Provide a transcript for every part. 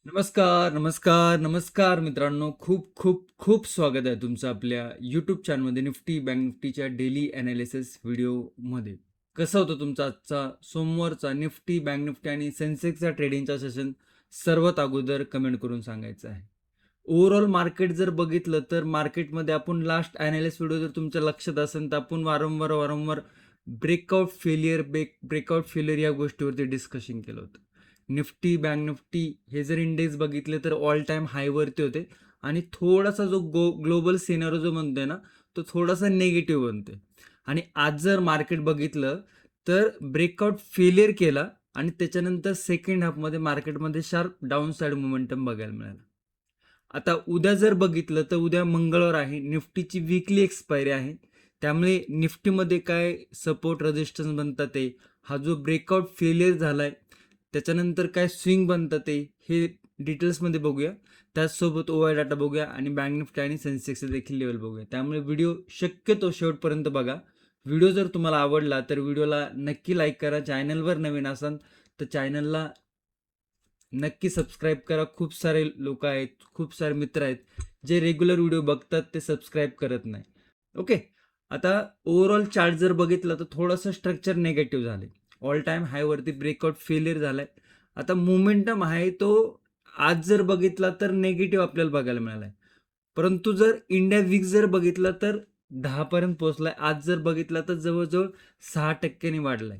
नमस्कार, नमस्कार, नमस्कार मित्रांनो. खूप खूप खूप स्वागत आहे तुमचं आपल्या यूट्यूब चॅनलमध्ये निफ्टी बँक निफ्टीच्या डेली ॲनालिसिस व्हिडिओमध्ये. कसा होता तुमचा आजचा सोमवारचा निफ्टी बँक निफ्टी आणि सेन्सेक्सचा ट्रेडिंगचा सेशन? सर्वात अगोदर कमेंट करून सांगायचं आहे. ओव्हरऑल मार्केट जर बघितलं तर मार्केटमध्ये आपण लास्ट ॲनालिसिस व्हिडिओ जर तुमच्या लक्षात असेल तर आपण वारंवार ब्रेकआउट फेलियर या गोष्टीवरती डिस्कशन केलं होतं. निफ्टी बँक निफ्टी हे जर इंडेक्स बघितले तर ऑल टाइम हायवरती होते आणि थोडासा जो ग्लोबल सिनारो जो म्हणतोय ना तो थोडासा निगेटिव्ह बनतोय. आणि आज जर मार्केट बघितलं तर ब्रेकआउट फेलियर केला आणि त्याच्यानंतर सेकंड हाफमध्ये मार्केटमध्ये शार्प डाऊन साईड मोमेंटम बघायला मिळाला. आता उद्या जर बघितलं तर उद्या मंगळवार आहे, निफ्टीची वीकली एक्सपायरी आहे. त्यामुळे निफ्टीमध्ये काय सपोर्ट रेजिस्टन्स बनतात ते, हा जो ब्रेकआउट फेलियर झालाय त्याच्यानंतर काय स्विंग बनतात ते, हे डिटेल्समध्ये बघूया. त्याचसोबत ओआय डाटा बघूया आणि बँक निफ्टी आणि सेन्सेक्सचे देखील लेवल बघूया. त्यामुळे व्हिडिओ शक्यतो शेवटपर्यंत बघा. व्हिडिओ जर तुम्हाला आवडला तर व्हिडिओला नक्की लाईक करा. चॅनलवर नवीन असाल तर चॅनलला नक्की सबस्क्राईब करा. खूप सारे लोक आहेत, खूप सारे मित्र आहेत जे रेग्युलर व्हिडिओ बघतात ते सबस्क्राईब करत नाही. ओके. आता ओव्हरऑल चार्ट जर बघितलं तर थोडंसं स्ट्रक्चर निगेटिव्ह झाले. ऑल टाइम हायवरती ब्रेकआउट फेलियर झालाय. आता मोमेंटम आहे तो आज जर बघितला तर निगेटिव्ह आपल्याला बघायला मिळालाय. परंतु जर इंडिया विक्स जर बघितलं तर 10 पर्यंत पोहोचलाय. आज जर बघितला तर जवळजवळ 6% वाढलाय.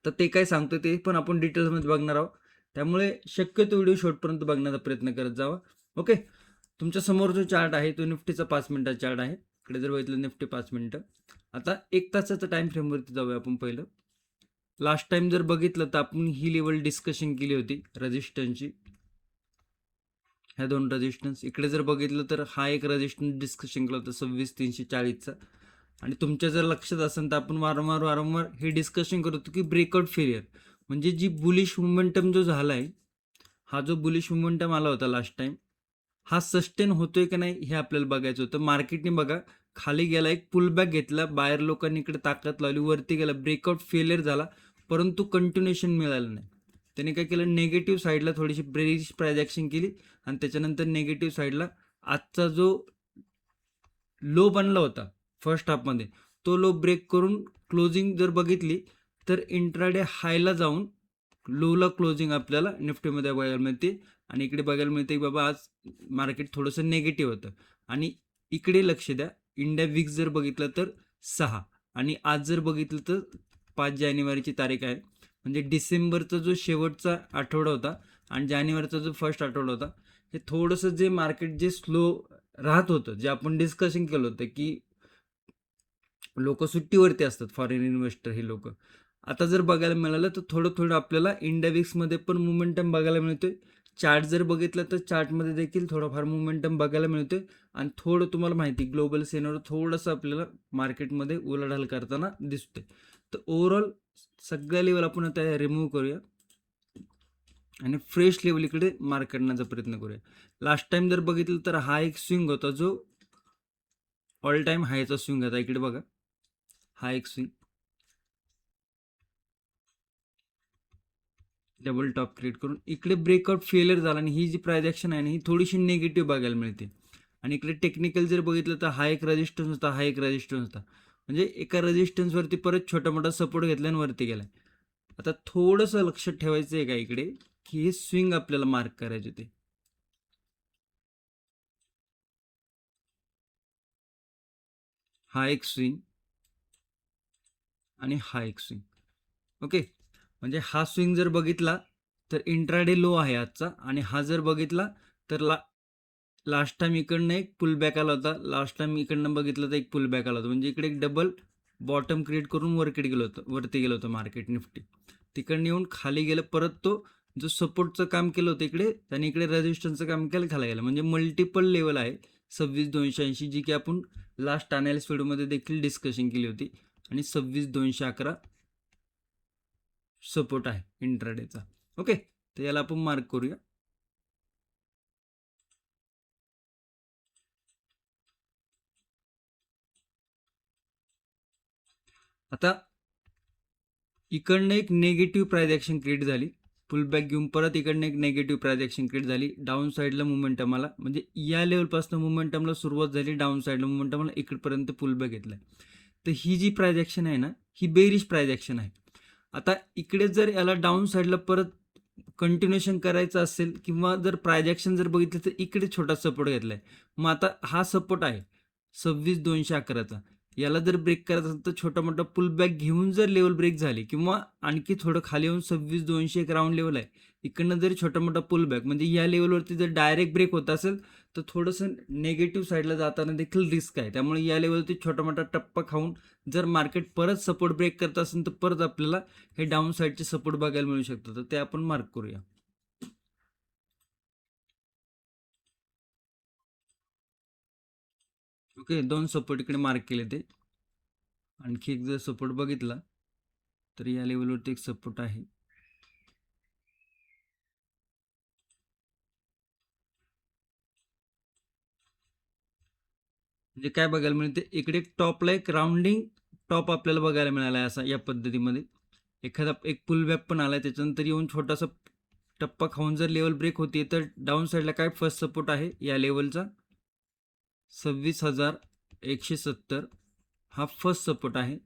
तर ते काय सांगतो ते पण आपण डिटेल्समध्ये बघणार आहोत. त्यामुळे शक्यतो व्हिडिओ शेवटपर्यंत बघण्याचा प्रयत्न करत जावा. ओके. तुमच्या समोर जो चार्ट आहे तो निफ्टीचा 5 मिनिटाचा चार्ट आहे. इकडे जर बघितलं निफ्टी 5 मिनिटं. आता 1 तासाचा टाइम फ्रेमवरती जाऊया आपण पहिलं. लास्ट टाइम जर बघितलं तर आपण ही लेवल डिस्कशन केली होती रेजिस्टन्सची. ह्या दोन रेजिस्टन्स इकडे जर बघितलं तर हा एक रेजिस्टन्स डिस्कशन केला होता 26,340चा. आणि तुमच्या जर लक्षात असेल तर आपण वारंवार हे डिस्कशन करतो की ब्रेकआउट फेलियर म्हणजे जी बुलिश मोमेंटम जो झाला आहे, हा जो बुलिश मोमेंटम आला होता लास्ट टाइम, हा सस्टेन होतोय की नाही हे आपल्याला बघायचं होतं. मार्केटने बघा खाली गेला, एक पुलबॅक घेतला, बाहेर लोकांनी इकडे ताकद लावली, वरती गेला, ब्रेकआउट फेलियर झाला, परंतु कंटिन्युएशन मिळालं नाही. त्याने काय केलं, निगेटिव्ह साईडला थोडीशी बेरिश प्राइस ॲक्शन केली आणि त्याच्यानंतर निगेटिव्ह साईडला आजचा जो लो बनला होता फर्स्ट हाफमध्ये तो लो ब्रेक करून क्लोजिंग जर बघितली तर इंट्राडे हायला जाऊन लोला क्लोजिंग आपल्याला निफ्टीमध्ये बघायला मिळते. आणि इकडे बघायला मिळते की बाबा आज मार्केट थोडंसं निगेटिव्ह होतं. आणि इकडे लक्ष द्या, इंडिया विक्स जर बघितलं तर 6 आणि आज जर बघितलं तर 5 जानेवारीची तारीख आहे. म्हणजे डिसेंबरचा जो शेवटचा आठवडा होता आणि जानेवारीचा जो फर्स्ट आठवडा होता, हे थोडंसं जे मार्केट जे स्लो राहत होतं, जे आपण डिस्कशन केलं होतं की लोक सुट्टीवरती असतात, फॉरेन इन्व्हेस्टर हे लोक. आता जर बघायला मिळालं तर थोडं आपल्याला इंडिया विक्समध्ये पण मुवमेंटम बघायला मिळतोय. चार्ट जर बघितलं तर चार्टमध्ये देखील थोडंफार मुवमेंटम बघायला मिळतोय. आणि थोडं तुम्हाला माहिती ग्लोबल सेनवर थोडंसं आपल्याला मार्केटमध्ये उलाढाल करताना दिसतोय. तर ओव्हरऑल सगळ्या लेवल आपण आता रिमूव्ह करूया आणि फ्रेश लेवल इकडे मार्क करण्याचा प्रयत्न करूया. लास्ट टाइम जर बघितलं तर हा एक स्विंग होता जो ऑल टाइम हायचा स्विंग होता. इकडे बघा, हा एक स्विंग डबल टॉप क्रिएट करून इकडे ब्रेकआउट फेलियर झाला आणि ही जी प्राइस ॲक्शन आहे ना ही थोडीशी निगेटिव्ह बघायला मिळते. आणि इकडे टेक्निकल जर बघितलं तर हा एक रेजिस्टन्स होता, हा एक रेजिस्टन्स होता. म्हणजे एका रेजिस्टन्सवरती परत छोटा मोठा सपोर्ट घेतला आणि वरती गेलाय. आता थोडंसं लक्षात ठेवायचं आहे का इकडे, की हे स्विंग आपल्याला मार्क करायचे ते. हा एक स्विंग आणि हा एक स्विंग. ओके. म्हणजे हा स्विंग जर बघितला तर इंट्राडे लो आहे आजचा. आणि हा जर बघितला तर लास्ट टाइम इकडनं एक पुल बॅक आला होता, लास्ट टाइम इकडनं बघितलं तर एक पुल बॅक आला होता. म्हणजे इकडे एक डबल बॉटम क्रिएट करून वरती गेलं होतं मार्केट निफ्टी. तिकडनं येऊन खाली गेलं, परत तो जो सपोर्टचं काम केलं होतं इकडे त्याने इकडे रेजिस्टन्सचं काम केलं, खाली गेलं. म्हणजे मल्टिपल लेवल आहे 26,280 जी की आपण लास्ट अनालिसिस व्हिडिओमध्ये देखील डिस्कशन केली होती. आणि 26,211 सपोर्ट आहे इंट्राडेचा. ओके. तर याला आपण मार्क करूया. आता इकडनं एक निगेटिव्ह प्राइस ॲक्शन क्रिएट झाली पुल बॅक घेऊन परत इकडनं एक नेगेटिव्ह प्रायझॅक्शन क्रिएट झाली, डाऊन साईडला मोमेंटमला म्हणजे या लेवलपासून मोमेंटमला सुरुवात झाली, डाऊन साईडला मोमेंटमला इकडपर्यंत पुल बॅक घेतलाय. तर ही जी प्रायझॅक्शन आहे ना, ही बेरिश प्रायझॅक्शन आहे. आता इकडे जर याला डाऊन साईडला परत कंटिन्युएशन करायचं असेल किंवा जर प्रायझॅक्शन जर बघितलं तर इकडे छोटा सपोर्ट घेतलाय. मग आता हा सपोर्ट आहे 26,211चा. याला जर ब्रेक करायचं असेल तर छोटा मोठा पुल बॅक घेऊन जर लेवल ब्रेक झाली किंवा आणखी थोडं खाली येऊन 26,200 एक राऊंड लेवल आहे, इकडनं जरी छोटा मोठा पुल बॅक म्हणजे या लेवलवरती जर डायरेक्ट ब्रेक होत असेल तर थोडंसं नेगेटिव्ह साईडला जाताना देखील रिस्क आहे. त्यामुळे या लेवलवरती छोटा मोठा टप्पा खाऊन जर मार्केट परत सपोर्ट ब्रेक करत असेल तर परत आपल्याला हे डाऊन साईडचे सपोर्ट बघायला मिळू शकतं. तर ते आपण मार्क करूया. ओके, 2 सपोर्ट इकडे मार्क केले. ते आणखी एक जर सपोर्ट बघितला तर या लेवलवरती एक सपोर्ट आहे. म्हणजे काय बघायला मिळते, इकडे टॉपला एक राऊंडिंग टॉप आपल्याला बघायला मिळाला आहे असा या पद्धतीमध्ये. एखादा एक पुल बॅक पण आलाय, त्याच्यानंतर येऊन छोटासा टप्पा खाऊन जर लेवल ब्रेक होते तर डाऊन साईडला काय फर्स्ट सपोर्ट आहे या लेवलचा 26,170 हा फर्स्ट सपोर्ट आहे.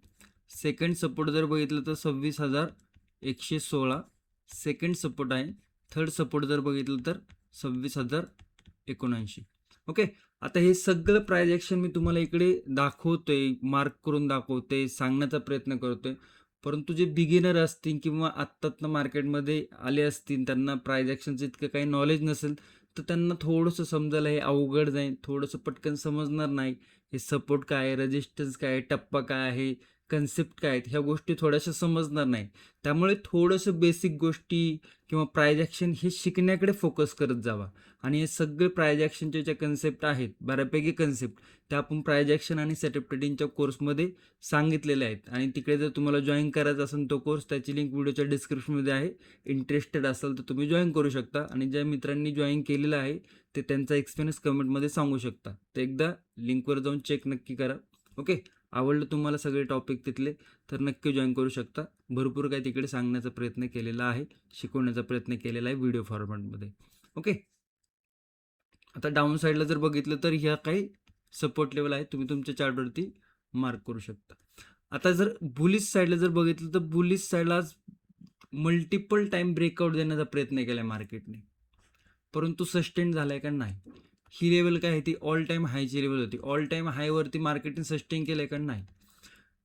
सेकंड सपोर्ट जर बघितलं तर 26,116 सेकंड सपोर्ट आहे. थर्ड सपोर्ट जर बघितलं तर 26,079. ओके, आता हे सगळं प्रायझॅक्शन मी तुम्हाला इकडे दाखवतोय, मार्क करून दाखवतोय, सांगण्याचा प्रयत्न करतोय. परंतु जे बिगिनर असतील किंवा आत्तातनं मार्केटमध्ये आले असतील, त्यांना प्रायझॅक्शनचं इतकं काही नॉलेज नसेल, तर त्यांना थोडंसं समजायला हे अवघड जाईल, थोडंसं पटकन समजणार नाही. हे सपोर्ट काय आहे, रेजिस्टन्स काय आहे, टप्पा काय आहे, कन्सेप्ट काय आहेत, ह्या गोष्टी थोड्याशा समजणार नाही. त्यामुळे थोडंसं बेसिक गोष्टी किंवा प्रायझॅक्शन हे शिकण्याकडे फोकस करत जावा. आणि हे सगळे प्रायझॅक्शनचे ज्या कन्सेप्ट आहेत, बऱ्यापैकी कन्सेप्ट, त्या आपण प्रायझॅक्शन आणि सेटअप ट्रेडिंगच्या कोर्समध्ये सांगितलेले आहेत. आणि तिकडे जर तुम्हाला जॉईन करायचा असेल तो कोर्स, त्याची लिंक व्हिडिओच्या डिस्क्रिप्शनमध्ये आहे. इंटरेस्टेड असाल तर तुम्ही जॉईन करू शकता. आणि ज्या मित्रांनी जॉईन केलेलं आहे ते त्यांचा एक्सपिरियन्स कमेंटमध्ये सांगू शकता. तर एकदा लिंकवर जाऊन चेक नक्की करा. ओके, आवडलं तुम्हाला सगळे टॉपिक तिथले तर नक्की जॉईन करू शकता. भरपूर काही तिकडे सांगण्याचा प्रयत्न केलेला आहे, शिकवण्याचा प्रयत्न केलेला आहे व्हिडिओ फॉर्मॅटमध्ये. ओके, आता डाऊन साईडला जर बघितलं तर ह्या काही सपोर्ट लेवल आहे, तुम्ही तुमच्या चार्टवरती मार्क करू शकता. आता जर बुलिश साईडला जर बघितलं तर बुलिश साईडला मल्टिपल टाइम ब्रेकआउट देण्याचा प्रयत्न केला आहे मार्केटने, परंतु सस्टेन झालाय का नाही. ही लेवल काय आहे, ती ऑल टाइम हायची लेवल होती. ऑल टाइम हायवरती मार्केटने सस्टेन केलंय का नाही.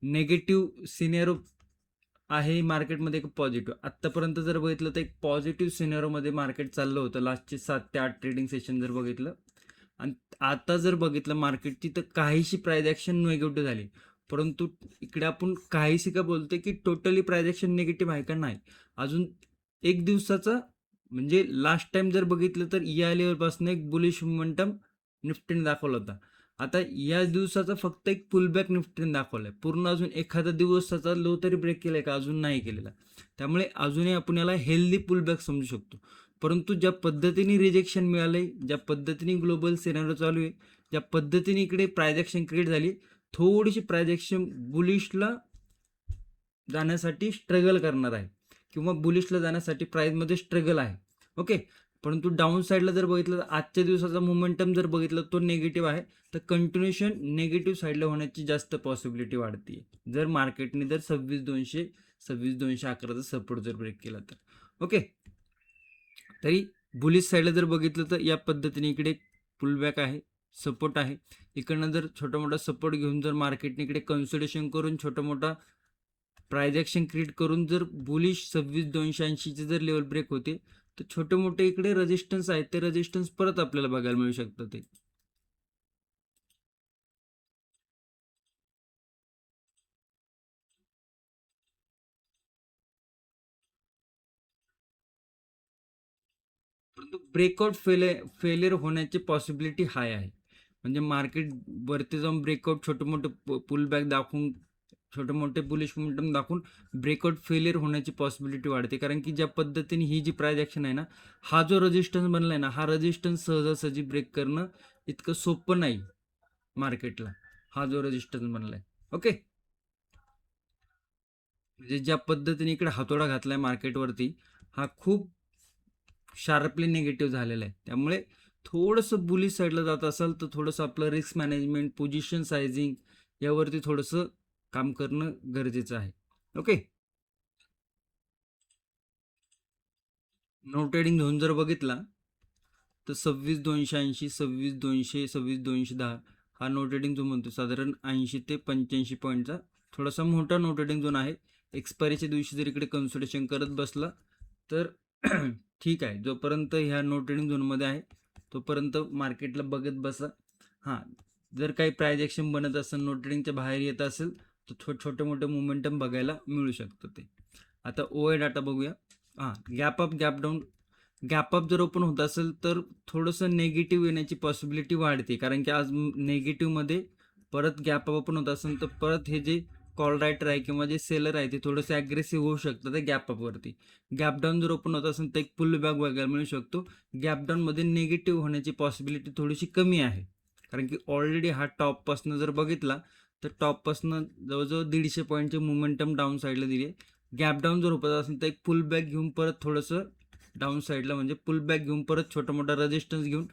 नेगेटिव्ह सिनेरो आहे मार्केटमध्ये एक पॉझिटिव्ह. आत्तापर्यंत जर बघितलं तर एक पॉझिटिव्ह सिनेरोमध्ये मार्केट चाललं होतं लास्टचे 7 ते 8 ट्रेडिंग सेशन जर बघितलं. आणि आता जर बघितलं मार्केटची तर काहीशी प्राइस ॲक्शन निगेटिव्ह झाली. परंतु इकडे आपण काहीशी का बोलतोय की टोटली प्राइस ॲक्शन निगेटिव्ह आहे का नाही. अजून एक दिवसाचा म्हणजे लास्ट टाइम जर बघितलं तर या लेवलपासून एक बुलिश मोमेंटम निफ्टीने दाखवला होता. आता या दिवसाचा फक्त एक पुलबॅक निफ्टीने दाखवलाय. पूर्ण अजून एखादा दिवसाचा लो तरी ब्रेक केलाय का, अजून नाही केलेला. त्यामुळे अजूनही आपण याला हेल्दी पुलबॅक समजू शकतो. परंतु ज्या पद्धतीने रिजेक्शन मिळालंय, ज्या पद्धतीने ग्लोबल सिनारिओ चालू आहे, ज्या पद्धतीने इकडे प्राइस ॲक्शन क्रिएट झाली, थोडीशी प्राइस ॲक्शन बुलिशला जाण्यासाठी स्ट्रगल करणार आहे किंवा बुलिशला जाण्यासाठी प्राइसमध्ये स्ट्रगल आहे. ओके, परंतु डाऊन साईडला जर बघितलं तर आजच्या दिवसाचा मोमेंटम जर बघितलं तो निगेटिव्ह आहे. तर कंटिन्युएशन निगेटिव्ह साईडला होण्याची जास्त पॉसिबिलिटी वाढते जर मार्केटने जर 26,211चा सपोर्ट जर ब्रेक केला तर. ओके, तरी बुलिश साईडला जर बघितलं तर या पद्धतीने इकडे पुलबॅक आहे, सपोर्ट आहे. इकडनं जर छोटा मोठा सपोर्ट घेऊन जर मार्केटने इकडे कन्सोलिडेशन करून छोटा मोठा प्राइस ॲक्शन क्रिएट करून जर बुलिश 26,280चे जर लेवल ब्रेक होते तर छोटे मोठे इकडे रेजिस्टन्स आहेत, ते रेजिस्टन्स परत आपल्याला बघायला मिळू शकतात. ते परंतु ब्रेकआउट फेलियर होण्याची पॉसिबिलिटी हाय आहे. म्हणजे मार्केट वरती जाऊन ब्रेकआउट छोटे मोठे पुल बॅक दाखवून छोटे मोठे बुलिश मोमेंटम दाखवून ब्रेकआउट फेलियर होण्याची पॉसिबिलिटी वाढते. कारण की ज्या पद्धतीने ही जी प्राइस ॲक्शन आहे ना, हा जो रेजिस्टन्स बनलाय ना, हा रेजिस्टन्स सहजासहजी ब्रेक करणं इतकं सोपं नाही मार्केटला. हा जो रेजिस्टन्स बनलाय, ओके, म्हणजे ज्या पद्धतीने इकडे हातोडा घातलाय मार्केटवरती हा खूप शार्पली निगेटिव्ह झालेला आहे. त्यामुळे थोडंसं बुलिश साईडला जात असाल तर थोडंसं आपलं रिस्क मॅनेजमेंट, पोझिशन सायझिंग यावरती थोडंसं काम करणं गरजेचं आहे. ओके. नो ट्रेडिंग झोन जर बघितला तर 26,280, 26,200, 26,210 हा नो ट्रेडिंग झोन म्हणतो. साधारण 80 ते 85 पॉईंटचा थोडासा मोठा नो ट्रेडिंग झोन आहे. एक्सपायरीच्या दिवशी जर इकडे कन्सोलिडेशन करत बसला तर ठीक आहे. जोपर्यंत ह्या नो ट्रेडिंग झोनमध्ये आहे तोपर्यंत मार्केटला बघत बसा. हां, जर काही प्राइस ॲक्शन बनत असेल, नो ट्रेडिंगच्या बाहेर येत असेल तर छोटे मोठे मोमेंटम बघायला मिळू शकतं ते. आता ओ डाटा बघूया. हां, gap up gap down. Gap up जर ओपन होत असेल तर थोडंसं नेगेटिव्ह येण्याची पॉसिबिलिटी वाढते, कारण की आज नेगेटिव्हमध्ये परत गॅप अप ओपन होत असेल तर परत हे जे कॉल रायटर आहे किंवा जे सेलर आहे ते थोडंसं ॲग्रेसिव्ह होऊ शकतं ते गॅप अपवरती. गॅप डाऊन जर ओपन होत असेल तर एक पुल बॅक बघायला मिळू शकतो. गॅप डाऊनमध्ये निगेटिव्ह होण्याची पॉसिबिलिटी थोडीशी कमी आहे, कारण की ऑलरेडी हा टॉपपासनं जर बघितला तर टॉपपासनं जवळजवळ 150 पॉईंटचे मोमेंटम डाऊन साईडला दिली आहे. गॅप डाऊन जर होत असेल तर एक पुल बॅक घेऊन परत थोडंसं डाऊन साईडला म्हणजे पुल बॅक घेऊन परत छोटा मोठा रेजिस्टन्स घेऊन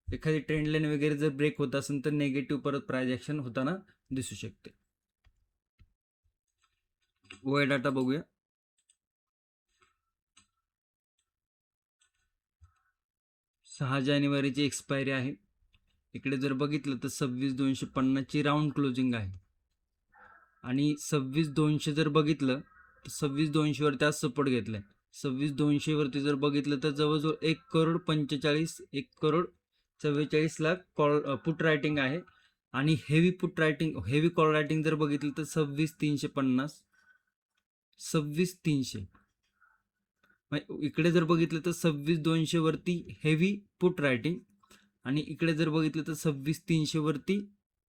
एखादी ट्रेंड लाईन वगैरे जर ब्रेक होत असेल तर नेगेटिव्ह परत प्राइस ॲक्शन होताना दिसू शकते. ओआय डाटा बघूया. 6 जानेवारीची एक्सपायरी आहे. इकडे जर बघितलं तर 26,250ची राऊंड क्लोजिंग आहे आणि 26,200 जर बघितलं तर 26,200 वरती आज सपोर्ट घेतलाय. 26,200 वरती जर बघितलं तर जवळजवळ 1,45,44,44 कॉल पुट रायटिंग आहे आणि हेवी कॉल रायटिंग जर बघितलं तर 26,350, 26,300. इकडे जर बघितलं तर 26,200 वरती हेवी पुट रायटिंग आणि इकडे जर बघितलं तर 26,300 वरती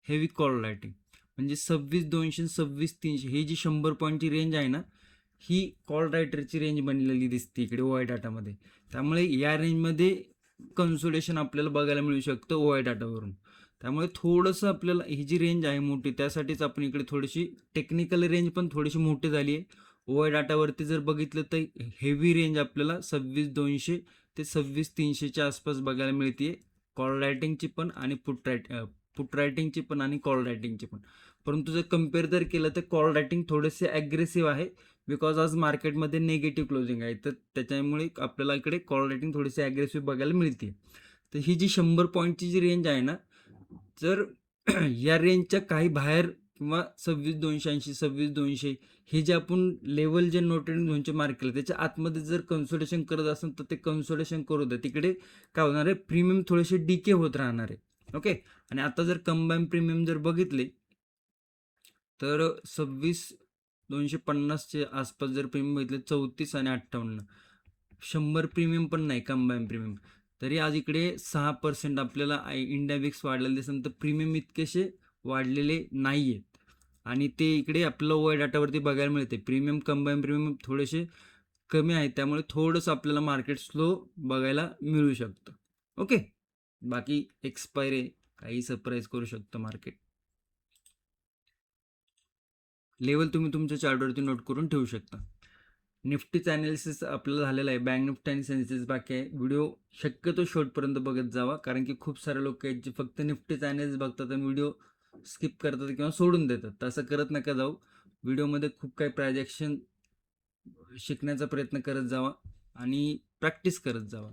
हेवी कॉल रायटिंग. म्हणजे 26,200, 26,300 ही जी 100 पॉईंटची रेंज आहे ना, ही कॉल रायटरची रेंज बनलेली दिसते इकडे ओआय डाटामध्ये. त्यामुळे या रेंजमध्ये कन्सोलेशन आपल्याला बघायला मिळू शकतं ओआय डाटावरून. त्यामुळे थोडंसं आपल्याला ही जी रेंज आहे मोठी, त्यासाठीच आपण इकडे थोडीशी टेक्निकल रेंज पण थोडीशी मोठी झाली आहे. ओआय डाटावरती जर बघितलं तर हेवी रेंज आपल्याला 26,200 ते 26,300च्या आसपास बघायला मिळते, कॉल रायटिंगची पण आणि पुट रायटिंगची पण आणि कॉल रायटिंगची पण. परंतु जर कम्पेअर जर केलं तर कॉल रायटिंग थोडेसे ॲग्रेसिव्ह आहे, बिकॉज आज मार्केटमध्ये निगेटिव्ह क्लोजिंग आहे, तर त्याच्यामुळे आपल्याला इकडे कॉल रेटिंग थोडीशी ॲग्रेसिव्ह बघायला मिळते. तर ही जी 100 पॉईंटची जी रेंज आहे ना, जर या रेंजच्या काही बाहेर किंवा 26,280, 26,200 हे जे आपण लेवल जे नो ट्रेडिंग झोनचे मार्क केले त्याच्या आतमध्ये जर कन्सोलेशन करत असेल तर ते कन्सोलेशन करू द्या. तिकडे काय होणार आहे, प्रीमियम थोडेसे डीके होत राहणार आहे. ओके. आणि आता जर कंबाईन प्रीमियम जर बघितले तर 26,250चे आसपास जर प्रीमियम बघितले 34 आणि 58, 100 प्रीमियम पण नाही कंबाईन प्रीमियम. तरी आज इकडे 6% आपल्याला इंडिया विक्स वाढलेले दिसेल, तर प्रीमियम इतकेसे वाढलेले नाही आहेत आणि ते इकडे आपल्याला ओआय डाटावरती बघायला मिळते. प्रीमियम कंबाईन प्रीमियम थोडेसे कमी आहेत, त्यामुळे थोडंसं आपल्याला मार्केट स्लो बघायला मिळू शकतं. ओके. बाकी एक्सपायरी काही सरप्राईज करू शकतं मार्केट. लेवल तुम्ही तुमच्या चार्टवरती नोट करून ठेवू शकता. निफ्टीचं ॲनालिसिस आपल्याला झालेलं आहे. बँक निफ्टी आणि सेन्सेक्स बाकी आहे. व्हिडिओ शक्यतो शेवटपर्यंत बघत जावा, कारण की खूप सारे लोक आहेत जे फक्त निफ्टीचं ॲनालिसिस बघतात आणि व्हिडिओ स्किप करतात किंवा सोडून देतात. तसं करत नका जाऊ. व्हिडिओमध्ये खूप काही प्रायजेक्शन शिकण्याचा प्रयत्न करत जावा आणि प्रॅक्टिस करत जावा.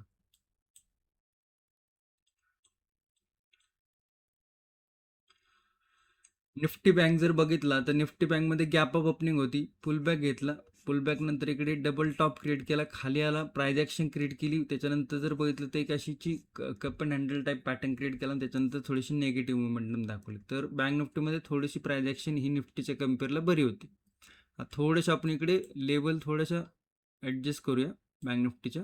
निफ्टी बँक जर बघितला तर निफ्टी बँकमध्ये गॅप अप ओपनिंग होती, पुल बॅक घेतला, पुल बॅक नंतर इकडे डबल टॉप क्रिएट केला, खाली आला, प्राइस ॲक्शन क्रिएट केली, त्याच्यानंतर जर बघितलं तर एक अशीची cup and handle type pattern create केला आणि त्याच्यानंतर थोडीशी निगेटिव्ह मुवमेंटम दाखवली. तर बँक निफ्टीमध्ये थोडीशी प्राइस ॲक्शन ही निफ्टीच्या कम्पेअरला बरी होती. थोडंसं आपण इकडे लेवल थोडंसं ॲडजस्ट करूया बँक निफ्टीच्या.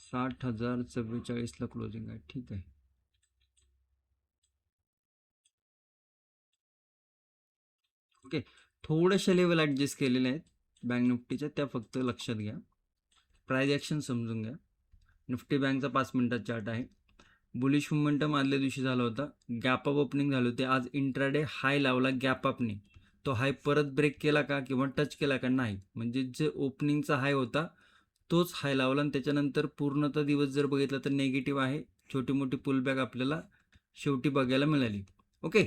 $60,044 क्लोजिंग आहे. ठीक आहे. ओके. थोड्याशा लेवल ॲडजस्ट केलेल्या आहेत बँक निफ्टीच्या, त्या फक्त लक्षात घ्या. प्राइस ॲक्शन समजून घ्या. निफ्टी बँकचा 5 मिनिटात चार्ट आहे. बुलिश मोमेंटम आदल्या दिवशी झाला होता, गॅप अप ओपनिंग झाले होते. आज इंट्राडे हाय लावला गॅप अपने, तो हाय परत ब्रेक केला का किंवा टच केला का? नाही. म्हणजे जे ओपनिंगचा हाय होता तोच हाय लावला आणि त्याच्यानंतर पूर्णतः दिवस जर बघितला तर नेगेटिव्ह आहे. छोटी मोठी पुलबॅक आपल्याला शेवटी बघायला मिळाली. ओके,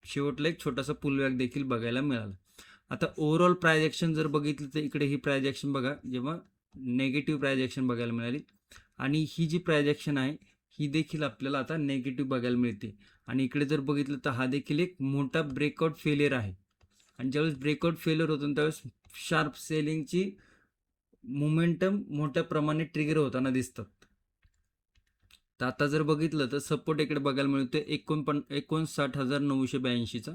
शेवटला एक छोटासा पुलबॅक देखील बघायला मिळाला. आता ओव्हरऑल प्राइस ॲक्शन जर बघितलं तर इकडे ही प्राइस ॲक्शन बघा, जेव्हा नेगेटिव्ह प्राइस ॲक्शन बघायला मिळाली, आणि ही जी प्राइस ॲक्शन आहे ही देखील आपल्याला आता नेगेटिव्ह बघायला मिळते. आणि इकडे जर बघितलं तर हा देखील एक मोठा ब्रेकआउट फेलियर आहे. आणि ज्यावेळेस ब्रेकआउट फेलियर होतो त्यावेळेस शार्प सेलिंगची मोमेंटम मोठ्या प्रमाणे ट्रिगर होताना दिसतात. तर आता जर बघितलं तर सपोर्ट इकडे बघायला मिळतो 59,982चा.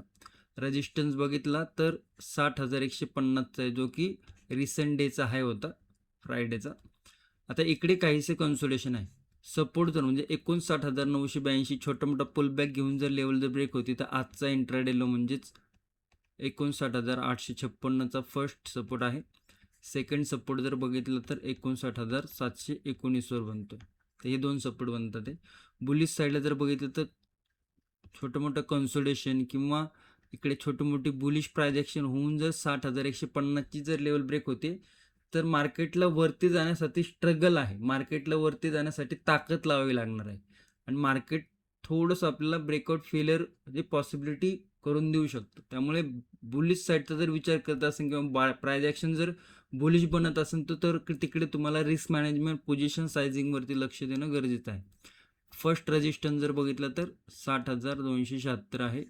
रेजिस्टन्स बघितला तर 60,150चा आहे, जो की रिसेंट डेचा हाय होता, फ्रायडेचा. आता इकडे काहीसे कन्सोलेशन आहे. सपोर्ट जर म्हणजे 59,982 छोटा मोठा पुलबॅक घेऊन जर लेवल जर ब्रेक होती तर आजचा इंट्राडे लो म्हणजेच 59,856चा फर्स्ट सपोर्ट आहे. सेकंड सपोर्ट जर बघितलं तर 59,719वर बनतो. तर हे दोन सपोर्ट बनतात. ते बुलिश साईडला जर बघितलं तर छोटं मोठं कन्सोलेशन किंवा इकडे छोटी मोठी बुलिश प्राइस ॲक्शन होऊन जर 60,150ची जर लेवल ब्रेक होते तर मार्केटला वरती जाण्यासाठी स्ट्रगल आहे. मार्केटला वरती जाण्यासाठी ताकद लावावी लागणार आहे. आणि मार्केट थोडंसं आपल्याला ब्रेकआउट फेलियर म्हणजे पॉसिबिलिटी करून देऊ शकतो. त्यामुळे बुलिश साईडचा जर विचार करत असेल किंवा प्राइस ॲक्शन जर बुलिश बनत असेल तर तिकडे तुम्हाला रिस्क मॅनेजमेंट, पोझिशन सायझिंगवरती लक्ष देणं गरजेचं आहे. फर्स्ट रेजिस्टन्स जर बघितलं तर 60,276 आहे.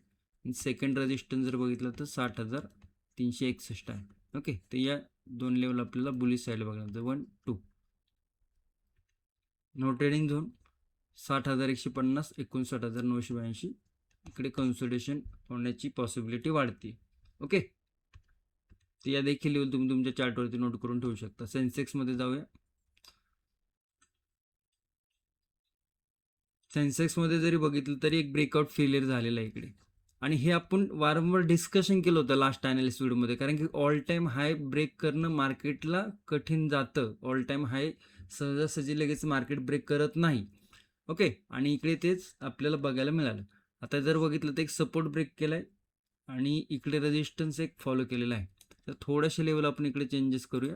सेकंड रेजिस्टन्स जर बघितलं तर 60,361 आहे. ओके, तर या दोन लेवल आपल्याला बुलिश साईड बघायला 1, 2. No trading zone 60,150, 59,982. इकडे कन्सोलिडेशन होण्याची पॉसिबिलिटी वाढते. ओके, तर या देखील लेवल तुम्ही तुमच्या चार्टवरती नोट करून ठेवू शकता. सेन्सेक्समध्ये जाऊया. सेन्सेक्समध्ये जरी बघितलं तरी एक ब्रेकआउट फेलियर झालेला आहे इकडे. आणि हे आपण वारंवार डिस्कशन केलं होतं लास्ट ॲनालिसिस व्हिडिओमध्ये, कारण की ऑल टाईम हाय ब्रेक करणं मार्केटला कठीण जातं. ऑल टाईम हाय सहजासहजी लगेच मार्केट ब्रेक करत नाही. ओके, आणि इकडे तेच आपल्याला बघायला मिळालं. आता जर बघितलं तर एक सपोर्ट ब्रेक केला आहे आणि इकडे रेजिस्टन्स एक फॉलो केलेला आहे. तर थोडेसे लेवल आपण इकडे चेंजेस करूया.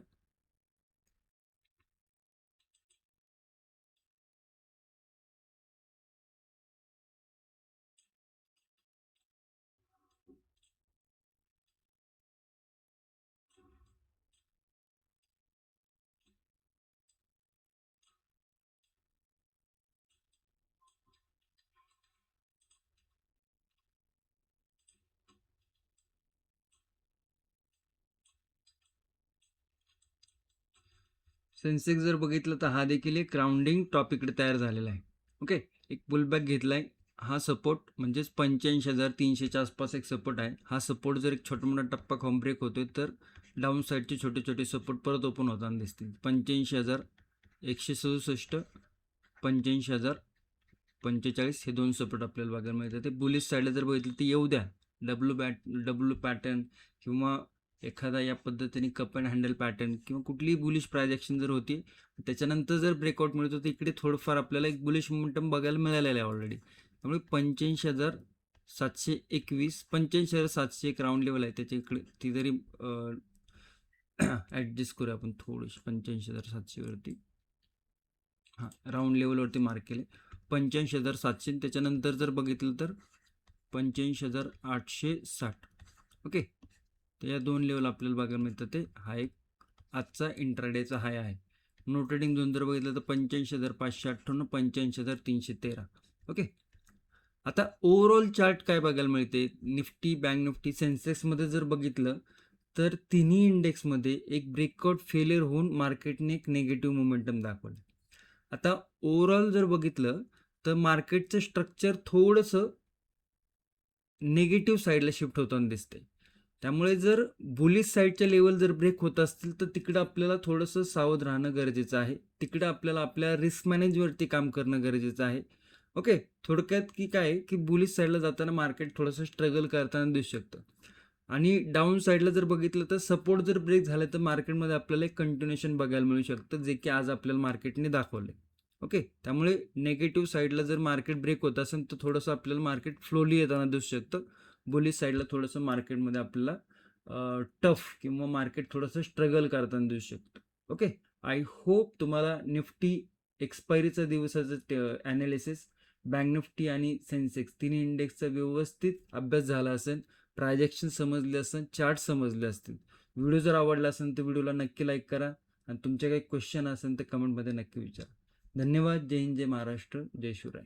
सेन्सेक्स जर बघितलं तर हा देखील एक राउंडिंग टॉप इकडे तयार झालेला आहे. ओके, एक पुलबॅक घेतला आहे. हा सपोर्ट म्हणजेच 85,300च्या आसपास एक सपोर्ट आहे. हा सपोर्ट जर एक छोटा मोठा टप्पा खाऊन ब्रेक होतोय तर डाऊन साईडचे छोटे छोटे सपोर्ट परत ओपन होताना दिसतील. 85,167, 85,045 हे दोन सपोर्ट आपल्याला बघायला मिळतात. ते बुलिश साईडला जर बघितलं तर येऊ द्या. डब्ल्यू पॅटर्न किंवा एखादा या पद्धतीने कप अँड हँडल पॅटर्न किंवा कुठलीही बुलिश प्राइस ॲक्शन जर होती त्याच्यानंतर जर ब्रेकआउट मिळतो तर इकडे थोडंफार आपल्याला एक बुलिश मोमेंटम बघायला मिळालेलं आहे ऑलरेडी. त्यामुळे 85,721, 85,700 एक राऊंड लेवल आहे त्याच्या इकडे, ती जरी ॲडजस्ट करूया आपण थोडीशी 85,700वरती. हां, राऊंड लेवलवरती मार्क केले 85,700. त्याच्यानंतर जर बघितलं तर 85,860. ओके, तर या दोन लेवल आपल्याला बघायला मिळतात. ते हा एक आजचा इंट्राडेचा हाय आहे. नो ट्रेडिंग झोन जर बघितलं तर 85,558, 85,313. ओके, आता ओव्हरऑल चार्ट काय बघायला मिळते निफ्टी, बँक निफ्टी, सेन्सेक्समध्ये जर बघितलं तर तिन्ही इंडेक्समध्ये एक ब्रेकआउट फेलियर होऊन मार्केटने एक निगेटिव्ह मोमेंटम दाखवलं. आता ओव्हरऑल जर बघितलं तर मार्केटचं स्ट्रक्चर थोडंसं निगेटिव्ह साईडला शिफ्ट होताना दिसते. त्यामुळे जर बुलिश साईडच्या लेवल जर ब्रेक होत असतील तर तिकडं आपल्याला थोडंसं सावध राहणं गरजेचं आहे. तिकडं आपल्याला आपल्या रिस्क मॅनेजवरती काम करणं गरजेचं आहे. ओके, थोडक्यात की काय की बुलिश साईडला जाताना मार्केट थोडंसं स्ट्रगल करताना दिसू शकतं. आणि डाऊन साईडला जर बघितलं तर सपोर्ट जर ब्रेक झाला तर मार्केटमध्ये आपल्याला एक कंटिन्युएशन बघायला मिळू शकतं, जे की आज आपल्याला मार्केटने दाखवले. ओके, त्यामुळे नेगेटिव्ह साईडला जर मार्केट ब्रेक होत असेल तर थोडंसं आपल्याला मार्केट फ्लोली येताना दिसू शकतं. बुलिश साईडला थोडंसं मार्केटमध्ये आपल्याला टफ किंवा मार्केट थोडंसं स्ट्रगल करताना दिसू शकतं. ओके, आय होप तुम्हाला निफ्टी एक्सपायरीचा दिवसाचं ॲनालिसिस, बँक निफ्टी आणि सेन्सेक्स तिन्ही इंडेक्सचा व्यवस्थित अभ्यास झाला असेल, ट्रान्झॅक्शन समजले असेल, चार्ट समजले असतील. व्हिडिओ जर आवडला असेल तर व्हिडिओला नक्की लाईक करा आणि तुमचे काही क्वेश्चन असेल तर कमेंटमध्ये नक्की विचारा. धन्यवाद. जय हिंद, जय महाराष्ट्र, जय शिवराय.